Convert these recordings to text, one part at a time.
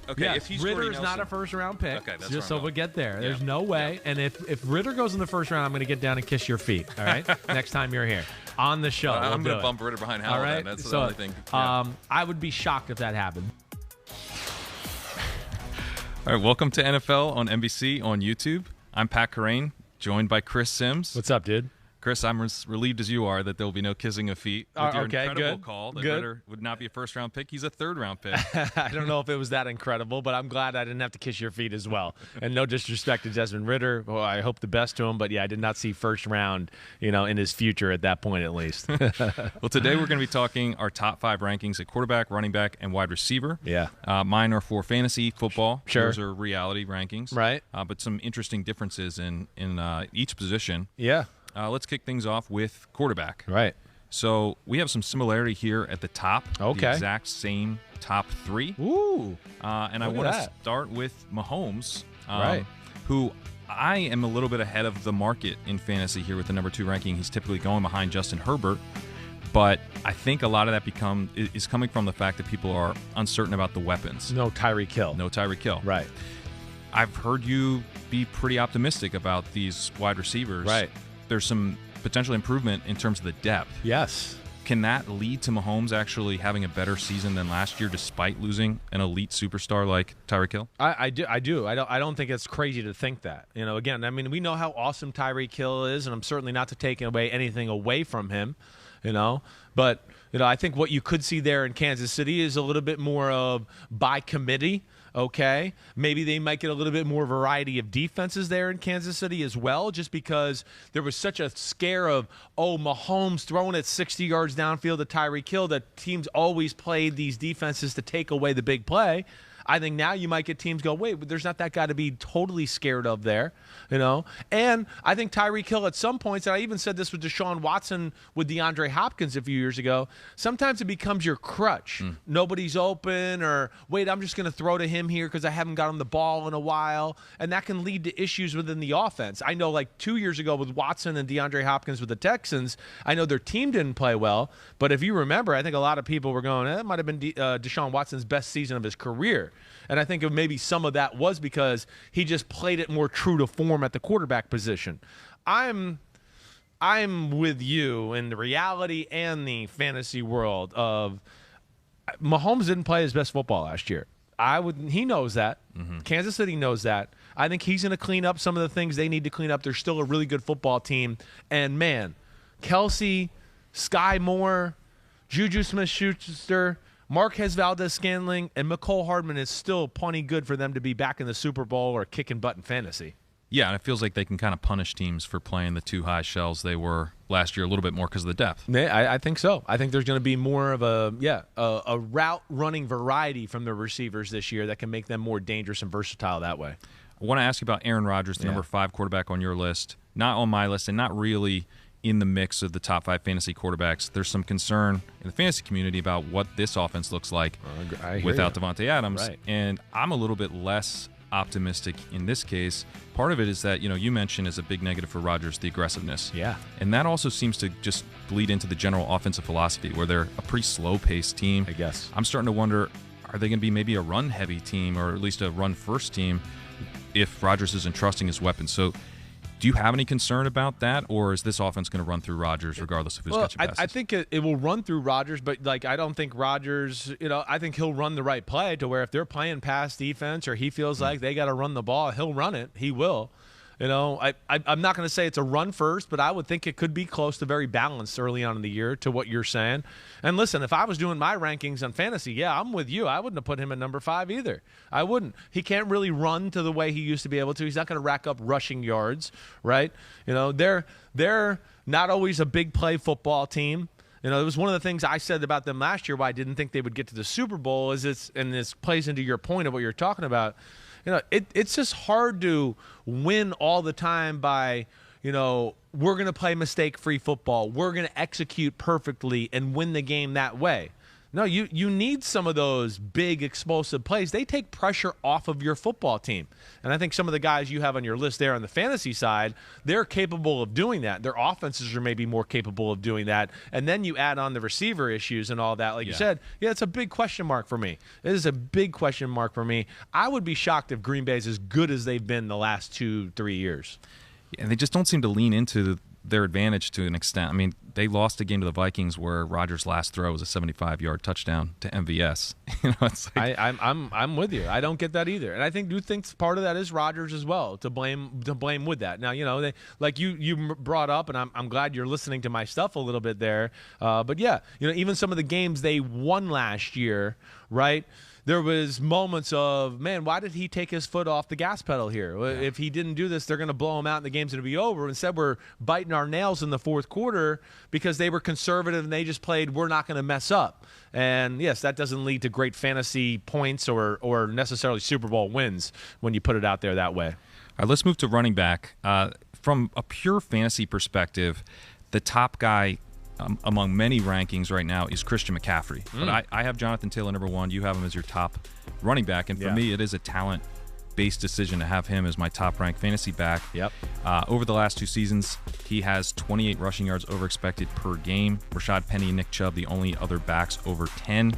Okay, yes, if he's Ritter Jordy is not Nelson- a first-round pick. Okay, that's just where so I'm we going. get there. Yeah. There's no way. Yeah. And if Ritter goes in the first round, I'm going to get down and kiss your feet. All right, next time you're here on the show. I'm going going to bump Ritter behind Howell. All right, Then. That's so the only thing. Yeah. I would be shocked if that happened. All right, welcome to NFL on NBC on YouTube. I'm Pat Kerrane, joined by Chris Sims. What's up, dude? Chris, I'm as relieved as you are that there will be no kissing of feet with your okay, incredible good. call that Good. Ritter would not be a first-round pick. He's a third-round pick. I don't know if it was that incredible, but I'm glad I didn't have to kiss your feet as well. And no disrespect to Desmond Ritter. Well, I hope the best to him, but yeah, I did not see first round, in his future at that point at least. Well, today we're going to be talking our top 5 rankings at quarterback, running back, and wide receiver. Yeah. Mine are for fantasy football. Sure. Those are reality rankings. Right. But some interesting differences in each position. Yeah. Let's kick things off with quarterback. Right. So we have some similarity here at the top. Okay. The exact same top 3. Ooh. And I Look at want to that. start with Mahomes, Right. who I am a little bit ahead of the market in fantasy here with the number 2 ranking. He's typically going behind Justin Herbert. But I think a lot of that is coming from the fact that people are uncertain about the weapons. No Tyreek Hill. No Tyreek Hill. Right. I've heard you be pretty optimistic about these wide receivers. Right. There's some potential improvement in terms of the depth. Yes. Can that lead to Mahomes actually having a better season than last year despite losing an elite superstar like Tyreek Hill? I do. I don't think it's crazy to think that. Again, I mean, we know how awesome Tyreek Hill is, and I'm certainly not to take anything away from him, But, I think what you could see there in Kansas City is a little bit more of by committee. Okay, maybe they might get a little bit more variety of defenses there in Kansas City as well, just because there was such a scare of, Mahomes throwing it 60 yards downfield to Tyreek Hill, that teams always played these defenses to take away the big play. I think now you might get teams go, wait, but there's not that guy to be totally scared of there, And I think Tyreek Hill at some points, and I even said this with Deshaun Watson with DeAndre Hopkins a few years ago, sometimes it becomes your crutch. Nobody's open, or wait, I'm just going to throw to him here because I haven't got him the ball in a while, and that can lead to issues within the offense. I know like 2 years ago with Watson and DeAndre Hopkins with the Texans, I know their team didn't play well, but if you remember, I think a lot of people were going, that might have been Deshaun Watson's best season of his career. And I think maybe some of that was because he just played it more true to form at the quarterback position. I'm with you in the reality and the fantasy world of Mahomes didn't play his best football last year. He knows that. Mm-hmm. Kansas City knows that. I think he's going to clean up some of the things they need to clean up. They're still a really good football team. And, man, Kelsey, Sky Moore, Juju Smith-Schuster, Marquez Valdez-Scantling, and McCole Hardman is still plenty good for them to be back in the Super Bowl or kicking butt in fantasy. Yeah, and it feels like they can kind of punish teams for playing the 2 high shells they were last year a little bit more because of the depth. Yeah, I think so. I think there's going to be more of a route running variety from the receivers this year that can make them more dangerous and versatile that way. I want to ask you about Aaron Rodgers, the number 5 quarterback on your list. Not on my list and not really in the mix of the top 5 fantasy quarterbacks. There's some concern in the fantasy community about what this offense looks like without Devontae Adams. Right. And I'm a little bit less optimistic in this case. Part of it is that, you mentioned as a big negative for Rodgers, the aggressiveness. Yeah. And that also seems to just bleed into the general offensive philosophy where they're a pretty slow-paced team. I guess. I'm starting to wonder, are they going to be maybe a run-heavy team or at least a run-first team if Rodgers isn't trusting his weapons? So do you have any concern about that, or is this offense going to run through Rodgers regardless of who's catching passes? I think it will run through Rodgers, but I don't think Rodgers, I think he'll run the right play to where if they're playing pass defense or he feels like they got to run the ball, he'll run it. He will. I'm not going to say it's a run first, but I would think it could be close to very balanced early on in the year to what you're saying. And listen, if I was doing my rankings on fantasy, I'm with you. I wouldn't have put him at number 5 either. I wouldn't. He can't really run to the way he used to be able to. He's not going to rack up rushing yards, right? They're not always a big play football team. It was one of the things I said about them last year why I didn't think they would get to the Super Bowl and this plays into your point of what you're talking about. It's just hard to win all the time by, we're going to play mistake-free football. We're going to execute perfectly and win the game that way. No, you need some of those big explosive plays. They take pressure off of your football team. And I think some of the guys you have on your list there on the fantasy side, they're capable of doing that. Their offenses are maybe more capable of doing that. And then you add on the receiver issues and all that. Like you said, it's a big question mark for me. It is a big question mark for me. I would be shocked if Green Bay is as good as they've been the last 2-3 years. And they just don't seem to lean into their advantage to an extent. I mean, they lost a game to the Vikings where Rodgers' last throw was a 75-yard touchdown to MVS. It's like, I'm with you. I don't get that either, and I do think part of that is Rodgers as well to blame with that. Now, they, like you brought up, and I'm glad you're listening to my stuff a little bit there. But yeah, even some of the games they won last year, right? There was moments of, man, why did he take his foot off the gas pedal here? Yeah. If he didn't do this, they're going to blow him out and the game's going to be over. Instead, we're biting our nails in the fourth quarter because they were conservative and they just played, we're not going to mess up. And, yes, that doesn't lead to great fantasy points or necessarily Super Bowl wins when you put it out there that way. All right, let's move to running back. From a pure fantasy perspective, the top guy among many rankings right now is Christian McCaffrey. But I have Jonathan Taylor number 1. You have him as your top running back. And for me, it is a talent-based decision to have him as my top-ranked fantasy back. Yep. Over the last 2 seasons, he has 28 rushing yards over expected per game. Rashad Penny and Nick Chubb, the only other backs over 10.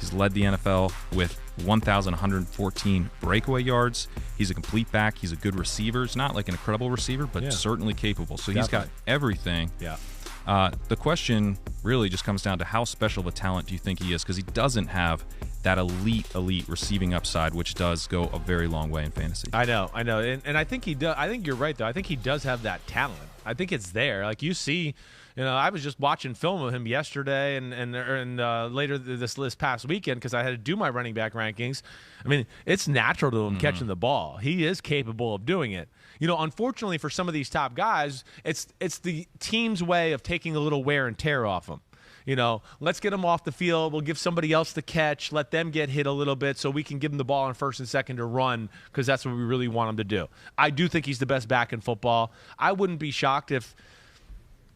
He's led the NFL with 1,114 breakaway yards. He's a complete back. He's a good receiver. He's not like an incredible receiver, but certainly capable. So he's got everything. Yeah. The question really just comes down to how special of a talent do you think he is, because he doesn't have that elite receiving upside, which does go a very long way in fantasy. I know, and I think he does. I think you're right, though. I think he does have that talent. I think it's there. Like you see, I was just watching film of him yesterday and later this past weekend because I had to do my running back rankings. I mean, it's natural to him catching the ball. He is capable of doing it. Unfortunately for some of these top guys, it's the team's way of taking a little wear and tear off them. Let's get them off the field. We'll give somebody else the catch. Let them get hit a little bit so we can give them the ball on first and second to run because that's what we really want them to do. I do think he's the best back in football. I wouldn't be shocked if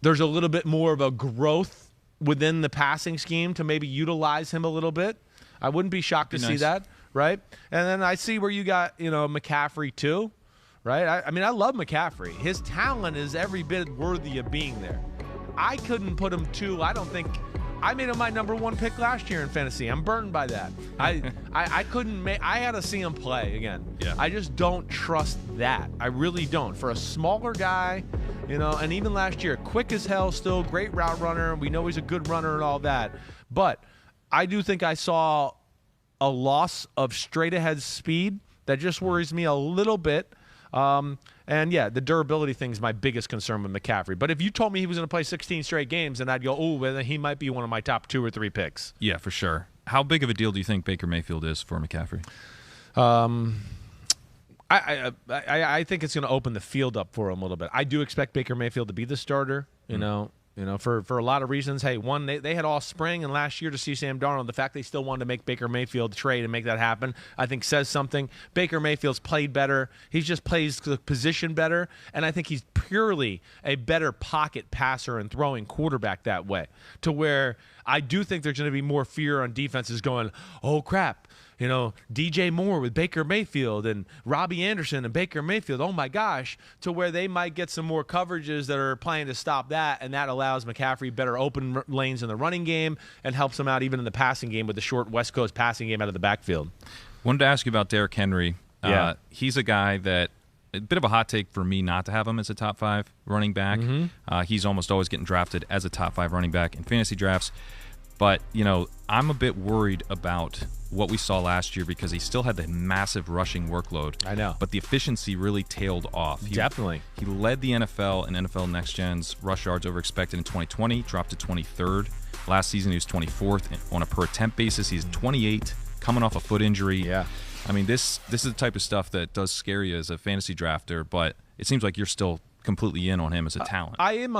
there's a little bit more of a growth within the passing scheme to maybe utilize him a little bit. I wouldn't be shocked to see that, right? And then I see where you got, McCaffrey too. Right? I mean, I love McCaffrey. His talent is every bit worthy of being there. I couldn't put him I don't think I made him my number 1 pick last year in fantasy. I'm burned by that. I couldn't I had to see him play again. Yeah. I just don't trust that. I really don't. For a smaller guy, and even last year, quick as hell still, great route runner. We know he's a good runner and all that. But I do think I saw a loss of straight ahead speed that just worries me a little bit. And yeah, the durability thing is my biggest concern with McCaffrey. But if you told me he was going to play 16 straight games, then I'd go, oh, well, then he might be one of my top 2 or 3 picks. Yeah, for sure. How big of a deal do you think Baker Mayfield is for McCaffrey? I think it's going to open the field up for him a little bit. I do expect Baker Mayfield to be the starter, for a lot of reasons. Hey, one, they had all spring and last year to see Sam Darnold. The fact they still wanted to make Baker Mayfield trade and make that happen, I think says something. Baker Mayfield's played better. He just plays the position better, and I think he's purely a better pocket passer and throwing quarterback that way, to where I do think there's going to be more fear on defenses going, oh, crap. DJ Moore with Baker Mayfield and Robbie Anderson and Baker Mayfield, oh my gosh, to where they might get some more coverages that are playing to stop that, and that allows McCaffrey better open lanes in the running game and helps him out even in the passing game with the short West Coast passing game out of the backfield. Wanted to ask you about Derrick Henry. He's a guy that a bit of a hot take for me not to have him as a top 5 running back. He's almost always getting drafted as a top 5 running back in fantasy drafts. But, I'm a bit worried about what we saw last year because he still had the massive rushing workload. I know. But the efficiency really tailed off. Definitely. He led the NFL in NFL Next Gen's rush yards over expected in 2020, dropped to 23rd. Last season, he was 24th. On a per attempt basis, he's 28, coming off a foot injury. Yeah. I mean, this is the type of stuff that does scare you as a fantasy drafter, but it seems like you're still completely in on him as a talent. I am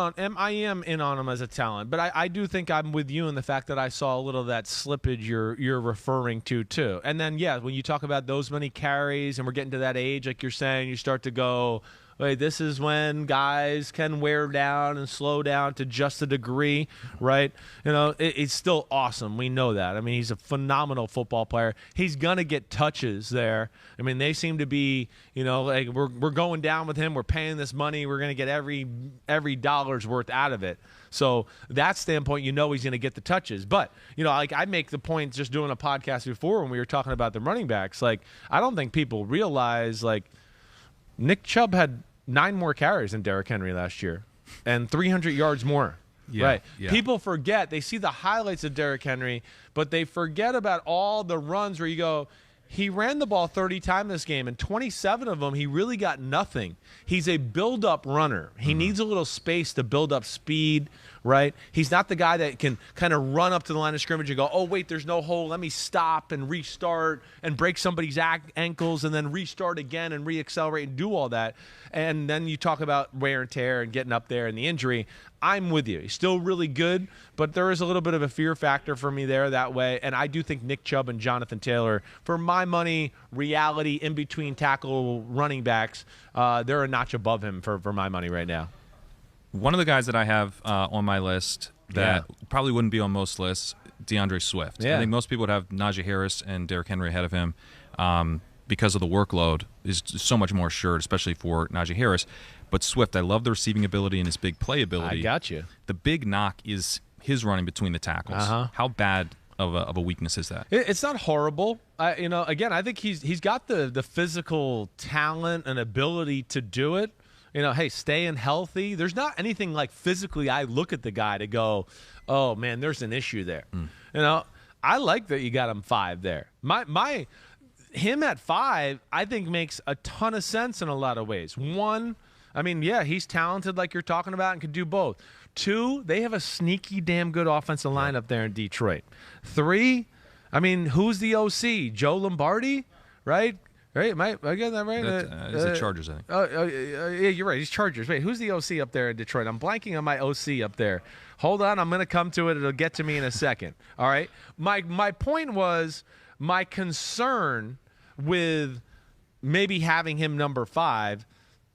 in on him as a talent, but I do think I'm with you in the fact that I saw a little of that slippage you're referring to too. And then when you talk about those many carries and we're getting to that age, like you're saying, you start to go, Like, this is when guys can wear down and slow down to just a degree, right? It's still awesome. We know that. I mean, he's a phenomenal football player. He's going to get touches there. I mean, they seem to be, like we're going down with him. We're paying this money. We're going to get every dollar's worth out of it. So that standpoint, he's going to get the touches. But, like I make the point just doing a podcast before when we were talking about the running backs, like I don't think people realize like Nick Chubb had 9 more carries than Derrick Henry last year and 300 yards more. Yeah, right. Yeah. People forget. They see the highlights of Derrick Henry, but they forget about all the runs where you go, he ran the ball 30 times this game, and 27 of them, he really got nothing. He's a build-up runner. He needs a little space to build up speed, right? He's not the guy that can kind of run up to the line of scrimmage and go, oh, wait, there's no hole. Let me stop and restart and break somebody's ankles and then restart again and reaccelerate and do all that. And then you talk about wear and tear and getting up there and the injury. I'm with you. He's still really good, but there is a little bit of a fear factor for me there that way. And I do think Nick Chubb and Jonathan Taylor, for my money, reality in between tackle running backs, they're a notch above him for my money right now. One of the guys that I have on my list that probably wouldn't be on most lists, DeAndre Swift. Yeah. I think most people would have Najee Harris and Derrick Henry ahead of him because of the workload is so much more assured, especially for Najee Harris. But Swift, I love the receiving ability and his big play ability. I got you. The big knock is his running between the tackles. How bad of a weakness is that? It's not horrible. Again, I think he's got the physical talent and ability to do it. Hey, staying healthy. There's not anything like physically I look at the guy to go, oh, man, there's an issue there. I like that you got him 5 there. Him at 5, I think makes a ton of sense in a lot of ways. 1, I mean, yeah, he's talented like you're talking about and could do both. 2, they have a sneaky damn good offensive line up there in Detroit. 3, I mean, who's the OC? Joe Lombardi, right? Right? Am I getting that right? He's the Chargers, I think. Yeah, you're right. He's Chargers. Wait, who's the OC up there in Detroit? I'm blanking on my OC up there. Hold on. I'm going to come to it. It'll get to me in a second. All right? My point was my concern with maybe having him number 5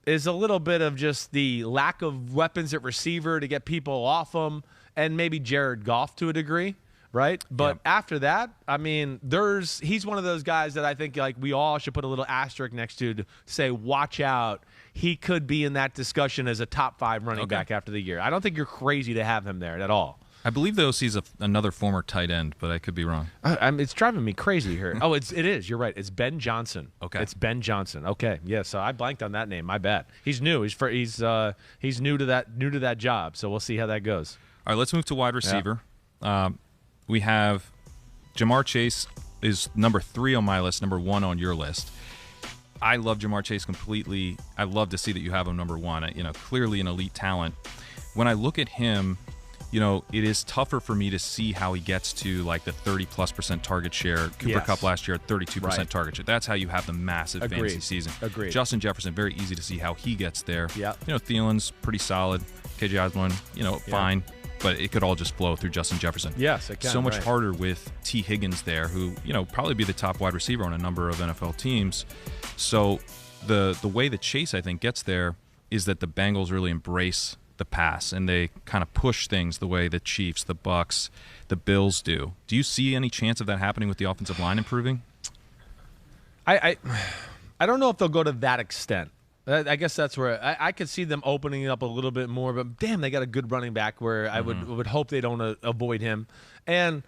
is a little bit of just the lack of weapons at receiver to get people off him and maybe Jared Goff to a degree. Right. But after that, I mean, he's one of those guys that I think like we all should put a little asterisk next to say, watch out. He could be in that discussion as a top 5 running back after the year. I don't think you're crazy to have him there at all. I believe the OC is another former tight end, but I could be wrong. It's driving me crazy here. Oh, it is. You're right. It's Ben Johnson. Okay. It's Ben Johnson. Okay. Yeah. So I blanked on that name. My bad. He's new. He's new to that job. So we'll see how that goes. All right. Let's move to wide receiver. Yeah. We have Jamar Chase is number 3 on my list, number 1 on your list. I love Jamar Chase completely. I love to see that you have him number 1. Clearly an elite talent. When I look at him, it is tougher for me to see how he gets to like the 30+% target share. Cooper Kupp last year at 32% target share. That's how you have the massive fantasy season. Agreed. Justin Jefferson, very easy to see how he gets there. Yeah. Thielen's pretty solid. KJ Osborne, fine. But it could all just flow through Justin Jefferson. Yes, it can. So much harder with T. Higgins there, who, probably be the top wide receiver on a number of NFL teams. So the way that Chase, I think, gets there is that the Bengals really embrace the pass, and they kind of push things the way the Chiefs, the Bucks, the Bills do. Do you see any chance of that happening with the offensive line improving? I don't know if they'll go to that extent. I guess that's where I could see them opening it up a little bit more, but damn, they got a good running back where I would hope they don't avoid him. And,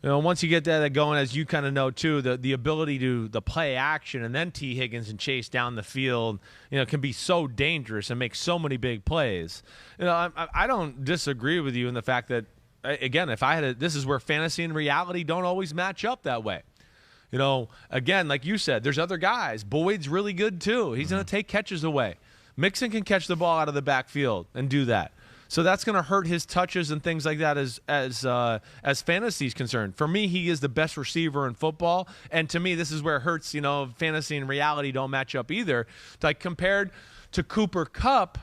once you get that going, as you kind of know too, the ability to the play action and then T. Higgins and Chase down the field, can be so dangerous and make so many big plays. I don't disagree with you in the fact that, again, this is where fantasy and reality don't always match up that way. Again, like you said, there's other guys. Boyd's really good too. He's going to take catches away. Mixon can catch the ball out of the backfield and do that. So that's going to hurt his touches and things like that as fantasy is concerned. For me, he is the best receiver in football. And to me, this is where it hurts, fantasy and reality don't match up either. Like compared to Cooper Kupp,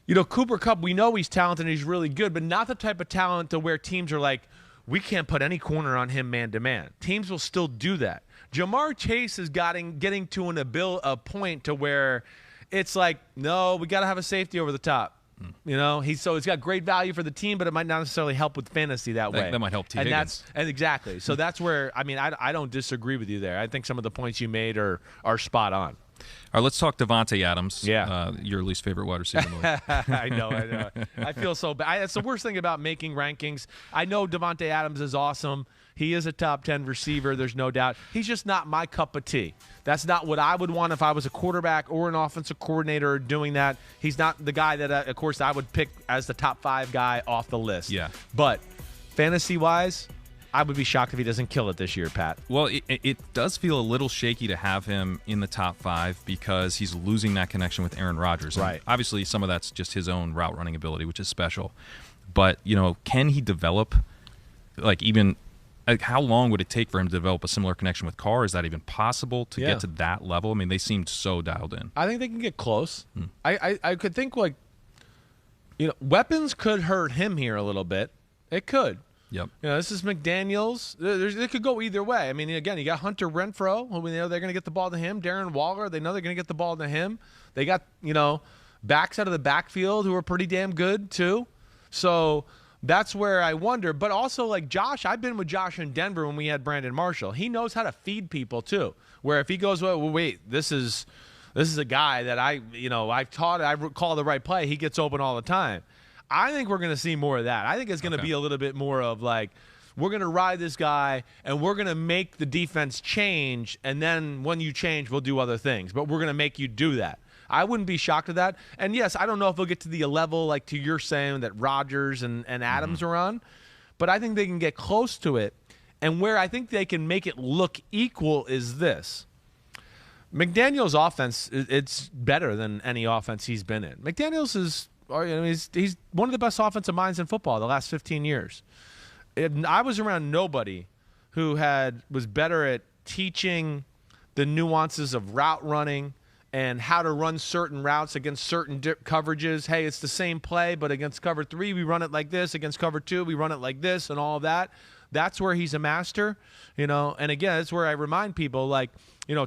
Cooper Kupp, we know he's talented and he's really good, but not the type of talent to where teams are like, we can't put any corner on him man-to-man. Teams will still do that. Jamar Chase is getting to a point to where it's like, no, we got to have a safety over the top. You know, he's got great value for the team, but it might not necessarily help with fantasy that way. That might help T. Higgins. Exactly. So that's where, I mean, I don't disagree with you there. I think some of the points you made are spot on. All right, let's talk Davante Adams. Yeah. Your least favorite wide receiver in the league. I know. I feel so bad. It's the worst thing about making rankings. I know Davante Adams is awesome. He is a top 10 receiver. There's no doubt. He's just not my cup of tea. That's not what I would want if I was a quarterback or an offensive coordinator doing that. He's not the guy that, of course, I would pick as the top 5 guy off the list. Yeah. But fantasy-wise, I would be shocked if he doesn't kill it this year, Pat. Well, it does feel a little shaky to have him in the top 5 because he's losing that connection with Aaron Rodgers. And right. obviously, some of that's just his own route running ability, which is special. But, can he develop, how long would it take for him to develop a similar connection with Carr? Is that even possible to get to that level? I mean, they seemed so dialed in. I think they can get close. I could think, weapons could hurt him here a little bit. It could. Yep. This is McDaniels. It could go either way. I mean, again, you got Hunter Renfrow, who we know they're going to get the ball to him. Darren Waller, they know they're going to get the ball to him. They got, backs out of the backfield who are pretty damn good, too. So that's where I wonder. But also, Josh, I've been with Josh in Denver when we had Brandon Marshall. He knows how to feed people, too. Where if he goes, well, wait, this is a guy that I've taught, I call the right play. He gets open all the time. I think we're going to see more of that. I think it's going to be a little bit more of we're going to ride this guy and we're going to make the defense change, and then when you change, we'll do other things. But we're going to make you do that. I wouldn't be shocked at that. And, yes, I don't know if they'll get to the level to you're saying that Rodgers and Adams are on, but I think they can get close to it. And where I think they can make it look equal is this. McDaniels' offense, it's better than any offense he's been in. McDaniels is he's one of the best offensive minds in football the last 15 years. I was around nobody who was better at teaching the nuances of route running and how to run certain routes against certain coverages. Hey, it's the same play, but against cover 3, we run it like this. Against cover 2, we run it like this, and all of that. That's where he's a master, And again, that's where I remind people,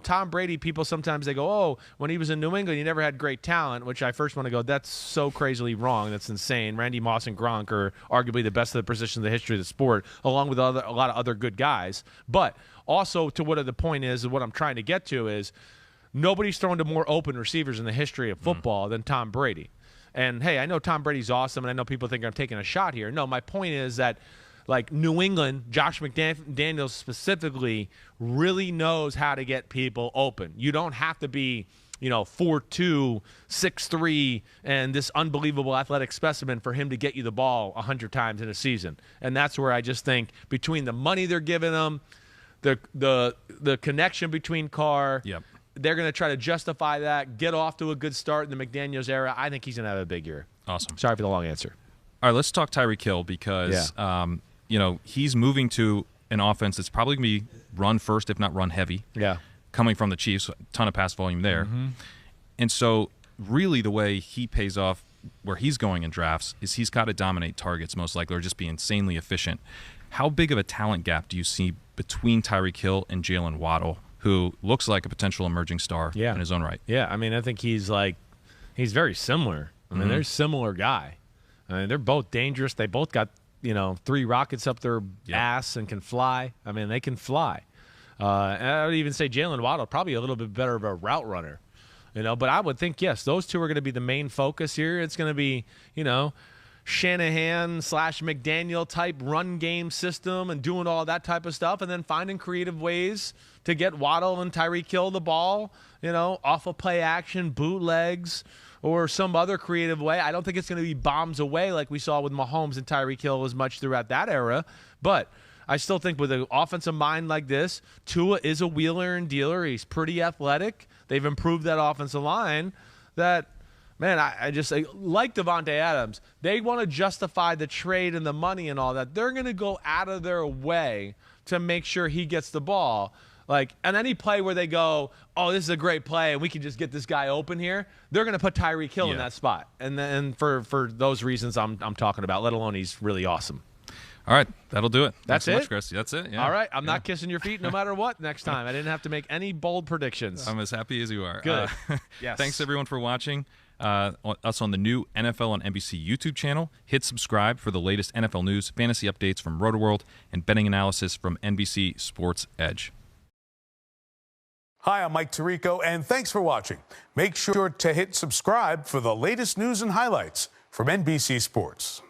Tom Brady, people sometimes they go, oh, when he was in New England, he never had great talent, which I first want to go, that's so crazily wrong. That's insane. Randy Moss and Gronk are arguably the best of the position in the history of the sport, along with a lot of other good guys. But also to what the point is, and what I'm trying to get to is, nobody's thrown to more open receivers in the history of football than Tom Brady. And, hey, I know Tom Brady's awesome, and I know people think I'm taking a shot here. No, my point is that, New England, Josh McDaniels specifically, really knows how to get people open. You don't have to be, 4'2", 6'3", and this unbelievable athletic specimen for him to get you the ball 100 times in a season. And that's where I just think between the money they're giving him, the connection between Carr, yep. They're going to try to justify that, get off to a good start in the McDaniels era. I think he's going to have a big year. Awesome. Sorry for the long answer. All right, let's talk Tyreek Hill because he's moving to an offense that's probably going to be run first, if not run heavy. Yeah. Coming from the Chiefs, a ton of pass volume there. Mm-hmm. And so really the way he pays off where he's going in drafts is he's got to dominate targets most likely or just be insanely efficient. How big of a talent gap do you see between Tyreek Hill and Jalen Waddle, who looks like a potential emerging star in his own right? Yeah, I mean, I think he's very similar. I mean, they're a similar guy. I mean, they're both dangerous. They both got, 3 rockets up their ass and can fly. I mean, they can fly. And I would even say Jalen Waddle probably a little bit better of a route runner. But I would think, yes, those two are going to be the main focus here. It's going to be, Shanahan/McDaniel type run game system and doing all that type of stuff, and then finding creative ways to get Waddle and Tyreek Hill the ball, off of play action, bootlegs, or some other creative way. I don't think it's going to be bombs away like we saw with Mahomes and Tyreek Hill as much throughout that era, but I still think with an offensive mind like this, Tua is a wheeler and dealer. He's pretty athletic. They've improved that offensive line that, man, I just like Davante Adams. They want to justify the trade and the money and all that. They're going to go out of their way to make sure he gets the ball. And any play where they go, oh, this is a great play and we can just get this guy open here, they're going to put Tyreek Hill in that spot. And then for those reasons I'm talking about, let alone he's really awesome. All right, that'll do it. That's Thanks so it? much, Chris. That's it. Yeah. All right, I'm not kissing your feet no matter what next time. I didn't have to make any bold predictions. I'm as happy as you are. Good. Yes. Thanks, everyone, for watching us on the new NFL on NBC YouTube channel. Hit subscribe for the latest NFL news, fantasy updates from Roto-World, and betting analysis from NBC Sports Edge. Hi, I'm Mike Tirico, and thanks for watching. Make sure to hit subscribe for the latest news and highlights from NBC Sports.